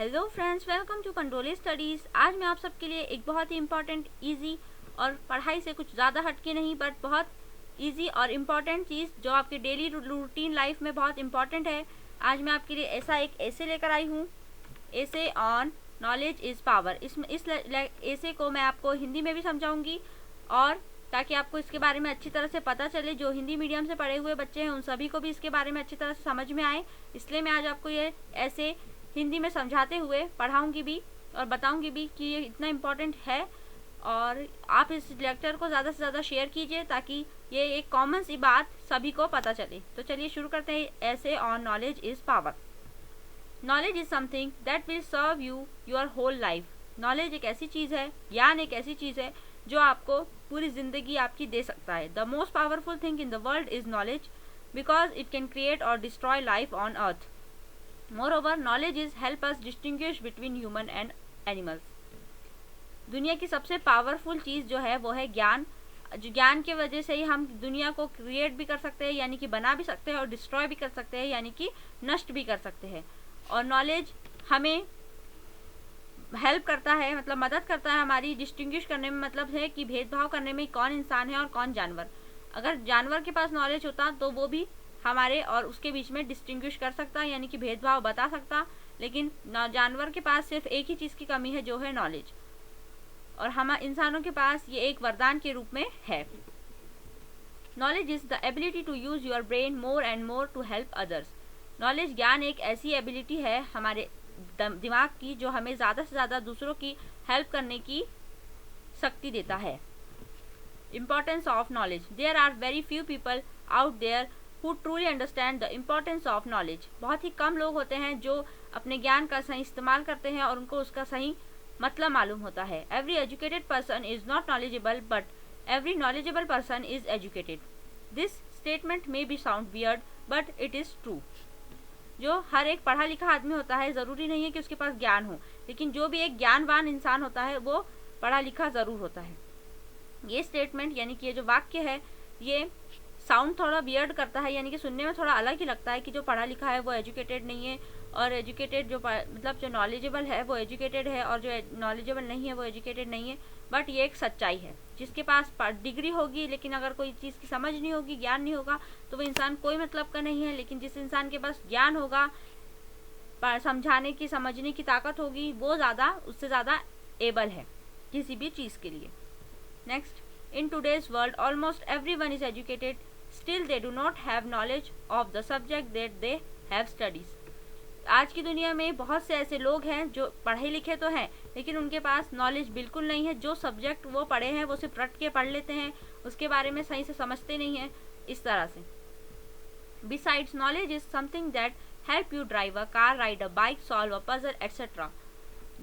Hello friends, welcome to control studies. आज मैं आप सबके लिए एक बहुत ही इम्पॉर्टेंट, इजी और पढ़ाई से कुछ ज़्यादा हटके नहीं बट बहुत इजी और इम्पॉर्टेंट चीज़ जो आपके डेली रूटीन लाइफ में बहुत इम्पॉर्टेंट है। आज मैं आपके लिए ऐसा एक ऐसे लेकर आई हूँ, ऐसे ऑन नॉलेज इज़ पावर। इस ऐसे को मैं आपको हिंदी में भी समझाऊंगी और ताकि आपको इसके बारे में अच्छी तरह से पता चले। जो हिंदी मीडियम से पढ़े हुए बच्चे हैं उन सभी को भी इसके बारे में अच्छी तरह से समझ में आए, इसलिए मैं आज आपको ये ऐसे हिंदी में समझाते हुए पढ़ाऊंगी भी और बताऊंगी भी कि ये इतना इम्पोर्टेंट है। और आप इस लेक्चर को ज़्यादा से ज़्यादा शेयर कीजिए ताकि ये एक कॉमन सी बात सभी को पता चले। तो चलिए शुरू करते हैं। Essay on knowledge is power. Knowledge is something that will serve you your whole life. Knowledge एक ऐसी चीज़ है, ज्ञान एक ऐसी चीज़ है जो आपको पूरी ज़िंदगी आपकी दे सकता है। The most powerful thing in the world is knowledge because it can create और destroy life on earth. Moreover, knowledge is help us distinguish between human and animals. दुनिया की सबसे पावरफुल चीज़ जो है वो है ज्ञान। जो ज्ञान की वजह से ही हम दुनिया को क्रिएट भी कर सकते हैं, यानी कि बना भी सकते हैं, और डिस्ट्रॉय भी कर सकते हैं, यानी कि नष्ट भी कर सकते हैं। और नॉलेज हमें हेल्प करता है, मतलब मदद करता है हमारी डिस्टिंग्विश करने में, मतलब है कि भेदभाव करने में कौन इंसान है और कौन जानवर। अगर जानवर के पास नॉलेज होता तो वो भी हमारे और उसके बीच में डिस्टिंग्विश कर सकता, यानी कि भेदभाव बता सकता। लेकिन जानवर के पास सिर्फ एक ही चीज़ की कमी है जो है नॉलेज, और हम इंसानों के पास ये एक वरदान के रूप में है। Knowledge is the ability to use your brain more and more to help others. Knowledge ज्ञान एक ऐसी एबिलिटी है हमारे दिमाग की जो हमें ज़्यादा से ज़्यादा दूसरों की हेल्प करने की शक्ति देता है। Importance of knowledge. There are very few people out there who truly understand the importance of knowledge। बहुत ही कम लोग होते हैं जो अपने ज्ञान का सही इस्तेमाल करते हैं और उनको उसका सही मतलब मालूम होता है। Every educated person is not knowledgeable but every knowledgeable person is educated। This statement may be sound weird but it is true। जो हर एक पढ़ा लिखा आदमी होता है ज़रूरी नहीं है कि उसके पास ज्ञान हो, लेकिन जो भी एक ज्ञानवान इंसान होता है वो पढ़ा लिखा ज़रूर होता है। ये स्टेटमेंट यानी कि ये जो वाक्य है ये साउंड थोड़ा वियर्ड करता है, यानी कि सुनने में थोड़ा अलग ही लगता है कि जो पढ़ा लिखा है वो एजुकेटेड नहीं है, और एजुकेटेड जो मतलब जो नॉलेजेबल है वो एजुकेटेड है, और जो नॉलेजेबल नहीं है वो एजुकेटेड नहीं है। बट ये एक सच्चाई है। जिसके पास डिग्री होगी लेकिन अगर कोई चीज़ की समझ नहीं होगी, ज्ञान नहीं होगा, तो वो इंसान कोई मतलब का नहीं है। लेकिन जिस इंसान के पास ज्ञान होगा, समझाने की समझने की ताकत होगी, वो ज़्यादा उससे ज़्यादा एबल है किसी भी चीज़ के लिए। Next, in today's world almost every one is educated still they do not have knowledge of the subject that they have studies। आज की दुनिया में बहुत से ऐसे लोग हैं जो पढ़े लिखे तो हैं लेकिन उनके पास नॉलेज बिल्कुल नहीं है। जो सब्जेक्ट वो पढ़े हैं वो सिर्फ रट के पढ़ लेते हैं, उसके बारे में सही से समझते नहीं हैं इस तरह से। Besides, knowledge is something that help you drive a car, ride a bike, solve a puzzle, etc।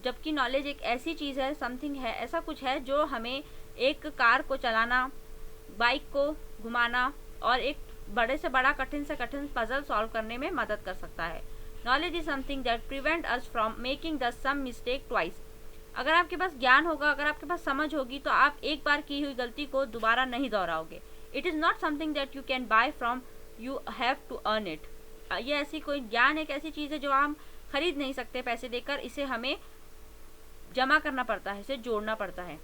जबकि नॉलेज एक ऐसी चीज़ है, समथिंग है, ऐसा कुछ है जो हमें एक कार को चलाना, बाइक को घुमाना और एक बड़े से बड़ा कठिन से कठिन पजल सॉल्व करने में मदद कर सकता है। Knowledge is something that prevent us from making the same mistake twice. अगर आपके पास ज्ञान होगा, अगर आपके पास समझ होगी, तो आप एक बार की हुई गलती को दोबारा नहीं दोहराओगे। It is not something that you can buy from, you have to earn it. ये ऐसी कोई ज्ञान एक ऐसी चीज़ है जो हम खरीद नहीं सकते पैसे देकर, इसे हमें जमा करना पड़ता है, इसे जोड़ना पड़ता है।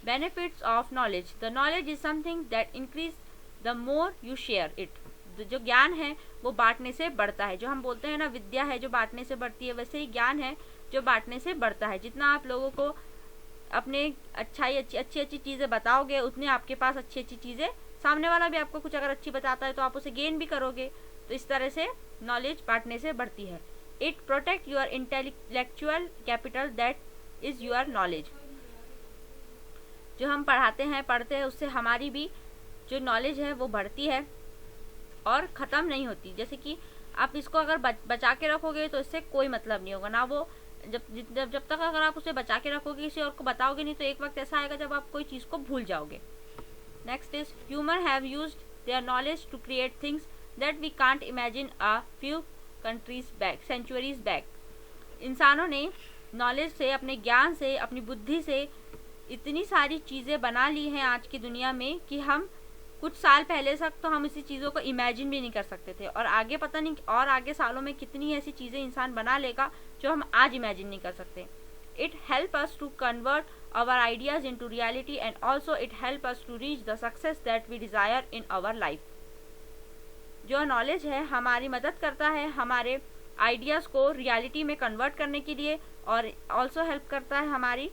Benefits of knowledge। The knowledge is something that increase the more you share it। जो ज्ञान है वो बांटने से बढ़ता है। जो हम बोलते हैं ना, विद्या है जो बांटने से बढ़ती है, वैसे ही ज्ञान है जो बांटने से बढ़ता है। जितना आप लोगों को अपने अच्छी चीज़ें बताओगे, उतने आपके पास अच्छी चीज़ें, सामने वाला भी आपको कुछ अगर अच्छी बताता है तो आप उसे गेन भी करोगे। तो इस तरह से नॉलेज बांटने से बढ़ती है। It protect your intellectual capital that is your knowledge. जो हम पढ़ते हैं उससे हमारी भी जो नॉलेज है वो बढ़ती है और ख़त्म नहीं होती। जैसे कि आप इसको अगर बचा के रखोगे तो इससे कोई मतलब नहीं होगा ना। वो जब तक अगर आप उसे बचा के रखोगे, किसी और को बताओगे नहीं, तो एक वक्त ऐसा आएगा जब आप कोई चीज़ को भूल जाओगे। Next is human have used their knowledge to create things that we can't imagine a few countries back, centuries back. इंसानों ने नॉलेज से, अपने ज्ञान से, अपनी बुद्धि से इतनी सारी चीज़ें बना ली हैं आज की दुनिया में कि हम कुछ साल पहले तक तो हम इसी चीज़ों को इमेजिन भी नहीं कर सकते थे, और आगे पता नहीं और आगे सालों में कितनी ऐसी चीज़ें इंसान बना लेगा जो हम आज इमेजिन नहीं कर सकते। It help us to convert our ideas into reality and also it help us to reach the success that we desire in our life. जो नॉलेज है हमारी मदद करता है हमारे आइडियाज़ को रियलिटी में कन्वर्ट करने के लिए, और ऑल्सो हेल्प करता है हमारी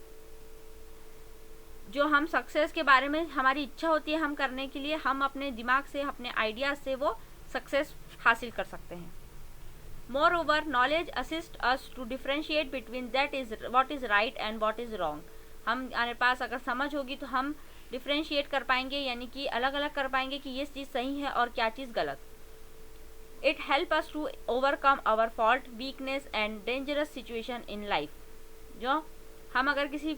जो हम सक्सेस के बारे में हमारी इच्छा होती है हम करने के लिए, हम अपने दिमाग से अपने आइडियाज़ से वो सक्सेस हासिल कर सकते हैं। Moreover knowledge assist us to differentiate between that is what is right and what is wrong. हमारे पास अगर समझ होगी तो हम डिफ्रेंशिएट कर पाएंगे, यानी कि अलग अलग कर पाएंगे कि ये चीज़ सही है और क्या चीज़ गलत। It help us to overcome our fault, weakness and dangerous situation in life. जो हम अगर किसी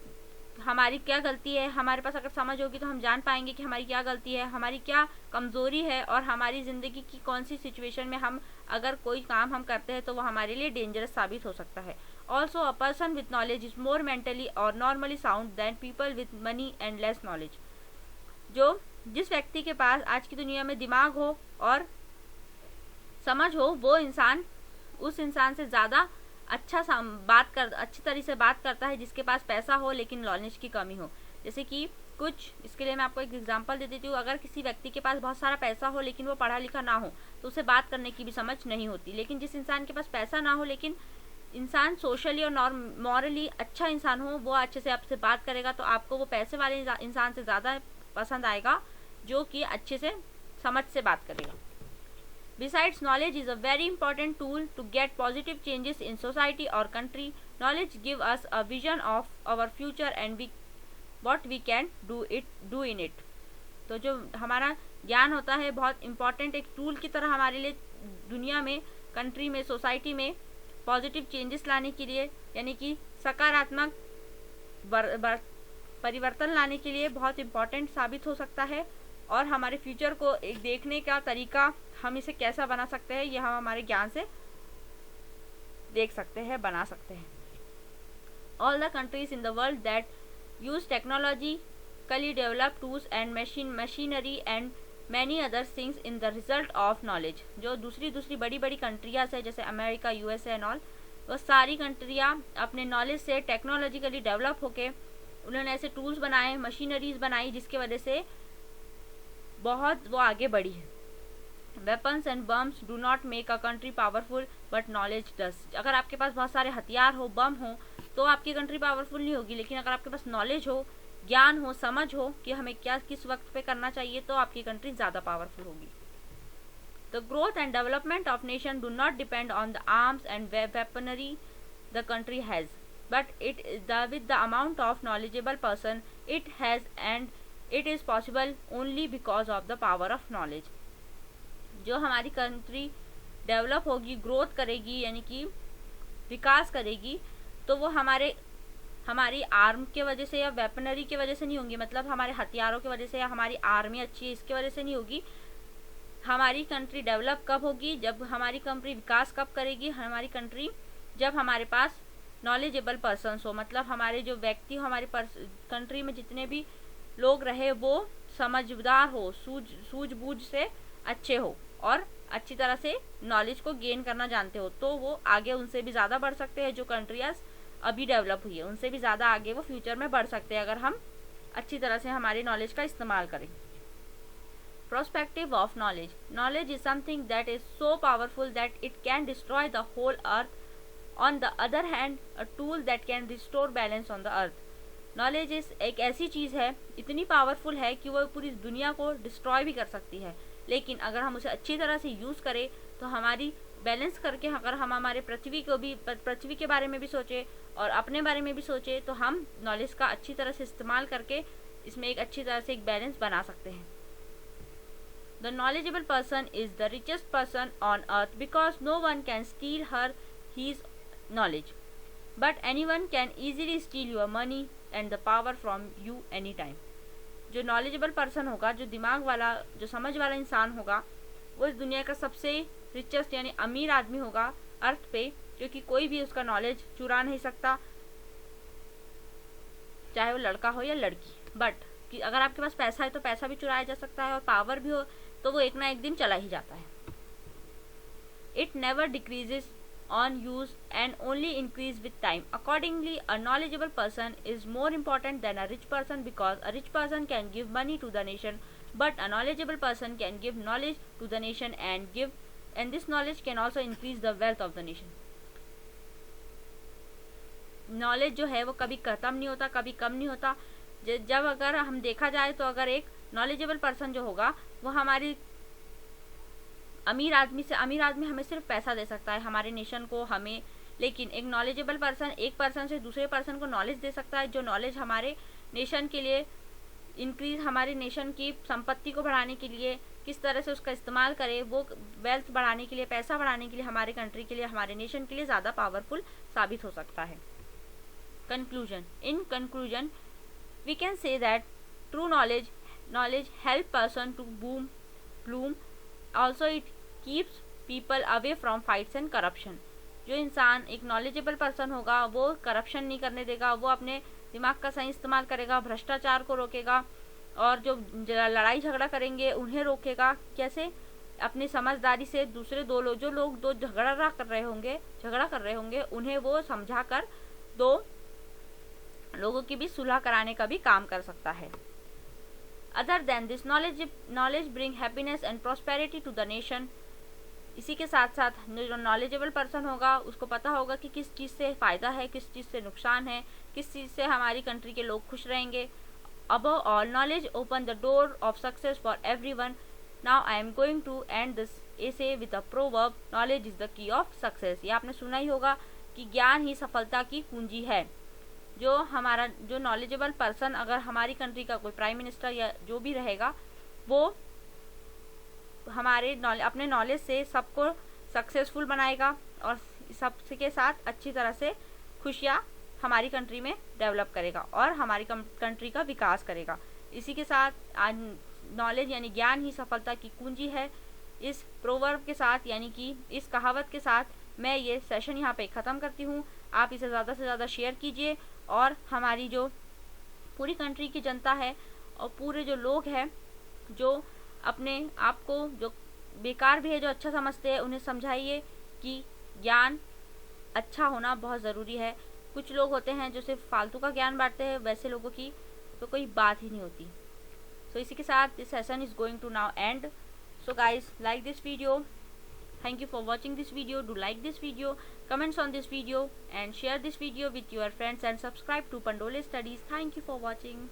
हमारी क्या गलती है, हमारे पास अगर समझ होगी तो हम जान पाएंगे कि हमारी क्या गलती है, हमारी क्या कमज़ोरी है, और हमारी ज़िंदगी की कौन सी सिचुएशन में हम अगर कोई काम हम करते हैं तो वो हमारे लिए डेंजरस साबित हो सकता है। Also a person with knowledge is more mentally और normally sound than people with money and less knowledge. जो जिस व्यक्ति के पास आज की दुनिया में दिमाग हो और समझ हो, वो इंसान उस इंसान से ज़्यादा अच्छी तरह से बात करता है जिसके पास पैसा हो लेकिन नॉलेज की कमी हो। जैसे कि कुछ इसके लिए मैं आपको एक एग्जांपल दे देती हूँ। अगर किसी व्यक्ति के पास बहुत सारा पैसा हो लेकिन वो पढ़ा लिखा ना हो तो उसे बात करने की भी समझ नहीं होती। लेकिन जिस इंसान के पास पैसा ना हो लेकिन इंसान सोशली और मॉरली अच्छा इंसान हो, वो अच्छे से आपसे बात करेगा तो आपको वो पैसे वाले इंसान से ज़्यादा पसंद आएगा जो कि अच्छे से समझ से बात करेगा। Besides, knowledge is a very important tool to get positive changes in society or country. Knowledge gives us a vision of our future and what we can do in it. तो जो हमारा ज्ञान होता है बहुत इम्पॉर्टेंट एक tool की तरह हमारे लिए दुनिया में, कंट्री में, सोसाइटी में पॉजिटिव चेंजेस लाने के लिए, यानी कि सकारात्मक परिवर्तन लाने के लिए बहुत इम्पॉर्टेंट साबित हो सकता है। और हमारे फ्यूचर को एक देखने का तरीका, हम इसे कैसा बना सकते हैं, यह हम हमारे ज्ञान से देख सकते हैं, बना सकते हैं। All the countries in the world that use technologically develop tools and machinery and many other things in the result of knowledge. जो दूसरी बड़ी बड़ी कंट्रियाज है जैसे अमेरिका, यूएसए एंड ऑल, वो सारी कंट्रियाँ अपने नॉलेज से टेक्नोलॉजिकली डेवलप होके उन्होंने ऐसे टूल्स बनाए, मशीनरीज बनाई जिसके वजह से बहुत वो आगे बढ़ी है। Weapons and bombs do not make a country powerful but knowledge does. अगर आपके पास बहुत सारे हथियार हो, बम हो, तो आपकी कंट्री पावरफुल नहीं होगी। लेकिन अगर आपके पास नॉलेज हो, ज्ञान हो, समझ हो कि हमें क्या किस वक्त पे करना चाहिए, तो आपकी कंट्री ज़्यादा पावरफुल होगी। The growth and development of nation do not depend on the arms and weaponry the country has, but with the amount of knowledgeable person it has and it is possible only because of the power of knowledge. जो हमारी country develop होगी, growth करेगी, यानी कि विकास करेगी, तो वो हमारी आर्म के वजह से या वेपनरी की वजह से नहीं होंगी, मतलब हमारे हथियारों की वजह से या हमारी आर्मी अच्छी है इसकी वजह से नहीं होगी। हमारी कंट्री डेवलप कब होगी, जब हमारी कंट्री विकास कब करेगी, हमारी कंट्री जब हमारे पास नॉलेजेबल पर्सन्स हो, मतलब हमारे जो व्यक्ति हमारी कंट्री में जितने भी लोग रहे वो समझदार हो, सूझबूझ से अच्छे हो और अच्छी तरह से नॉलेज को गेन करना जानते हो, तो वो आगे उनसे भी ज़्यादा बढ़ सकते हैं। जो कंट्रियाज अभी डेवलप हुई है उनसे भी ज़्यादा आगे वो फ्यूचर में बढ़ सकते हैं अगर हम अच्छी तरह से हमारी नॉलेज का इस्तेमाल करें। Prospective of knowledge. Knowledge is something that is so powerful that it can destroy the whole earth. On the other hand a tool that can restore balance on the earth. Knowledge is एक ऐसी चीज़ है, इतनी powerful है कि वो पूरी दुनिया को डिस्ट्रॉय भी कर सकती है, लेकिन अगर हम उसे अच्छी तरह से यूज़ करें तो हमारी बैलेंस करके, अगर हम हमारे पृथ्वी के बारे में भी सोचें और अपने बारे में भी सोचें, तो हम नॉलेज का अच्छी तरह से इस्तेमाल करके इसमें एक अच्छी तरह से एक बैलेंस बना सकते हैं। The knowledgeable person is the richest person on earth because no one can steal her his knowledge, but any one can easily steal your money and the power from you any time. जो knowledgeable person होगा, जो दिमाग वाला, जो समझ वाला इंसान होगा, वो इस दुनिया का सबसे रिचेस्ट यानी अमीर आदमी होगा अर्थ पे, क्योंकि कोई भी उसका नॉलेज चुरा नहीं सकता, चाहे वो लड़का हो या लड़की। बट कि अगर आपके पास पैसा है तो पैसा भी चुराया जा सकता है, और पावर भी हो तो वो एक ना एक दिन चला ही जाता है। It never decreases on use and only increase with time. Accordingly, a knowledgeable person is more important than a rich person, because a rich person can give money to the nation, but a knowledgeable person can give knowledge to the nation and this knowledge can also increase the wealth of the nation. Knowledge जो है वो कभी खत्म नहीं होता, कभी कम नहीं होता। जब अगर हम देखा जाए तो अगर एक नॉलेजेबल पर्सन जो होगा वो हमारी अमीर आदमी हमें सिर्फ पैसा दे सकता है, हमारे नेशन को, हमें, लेकिन एक नॉलेजेबल पर्सन एक पर्सन से दूसरे पर्सन को नॉलेज दे सकता है, जो नॉलेज हमारे नेशन के लिए इंक्रीज, हमारे नेशन की संपत्ति को बढ़ाने के लिए किस तरह से उसका इस्तेमाल करे, वो वेल्थ बढ़ाने के लिए, पैसा बढ़ाने के लिए, हमारे कंट्री के लिए, हमारे नेशन के लिए ज़्यादा पावरफुल साबित हो सकता है। Conclusion, in conclusion we can say that true knowledge help person to bloom, also it keeps people away from fights and corruption. जो इंसान एक नॉलेजेबल पर्सन होगा वो करप्शन नहीं करने देगा, वो अपने दिमाग का सही इस्तेमाल करेगा, भ्रष्टाचार को रोकेगा, और जो लड़ाई झगड़ा करेंगे उन्हें रोकेगा। कैसे? अपनी समझदारी से दूसरे जो लोग झगड़ा कर रहे होंगे उन्हें वो समझा कर दो लोगों की भी सुलह कराने का भी काम कर सकता है। Other than this knowledge bring happiness and prosperity to the nation. इसी के साथ साथ जो नॉलेजेबल पर्सन होगा उसको पता होगा कि किस चीज़ से फ़ायदा है, किस चीज़ से नुकसान है, किस चीज़ से हमारी कंट्री के लोग खुश रहेंगे। Above all knowledge open the door of success for everyone. Now I am going to end this essay with a proverb, knowledge is the key of success. ये आपने सुना ही होगा कि ज्ञान ही सफलता की कुंजी है। जो नॉलेजेबल पर्सन, अगर हमारी कंट्री का कोई प्राइम मिनिस्टर या जो भी रहेगा, वो अपने नॉलेज से सबको सक्सेसफुल बनाएगा और सबके साथ अच्छी तरह से खुशियाँ हमारी कंट्री में डेवलप करेगा और हमारी कंट्री का विकास करेगा। इसी के साथ नॉलेज यानी ज्ञान ही सफलता की कुंजी है। इस प्रोवर्ब के साथ यानी कि इस कहावत के साथ मैं ये सेशन यहाँ पे ख़त्म करती हूँ। आप इसे ज़्यादा से ज़्यादा शेयर कीजिए और हमारी जो पूरी कंट्री की जनता है और पूरे जो लोग हैं जो अपने आप को जो बेकार भी है, जो अच्छा समझते हैं, उन्हें समझाइए कि ज्ञान अच्छा होना बहुत ज़रूरी है। कुछ लोग होते हैं जो सिर्फ फालतू का ज्ञान बांटते हैं, वैसे लोगों की तो कोई बात ही नहीं होती। सो इसी के साथ this session is going to now end. So guys, like this video. Thank you for watching this video. Do like this video, comments on this video and share this video with your friends and subscribe to Pandole Studies. Thank you for watching.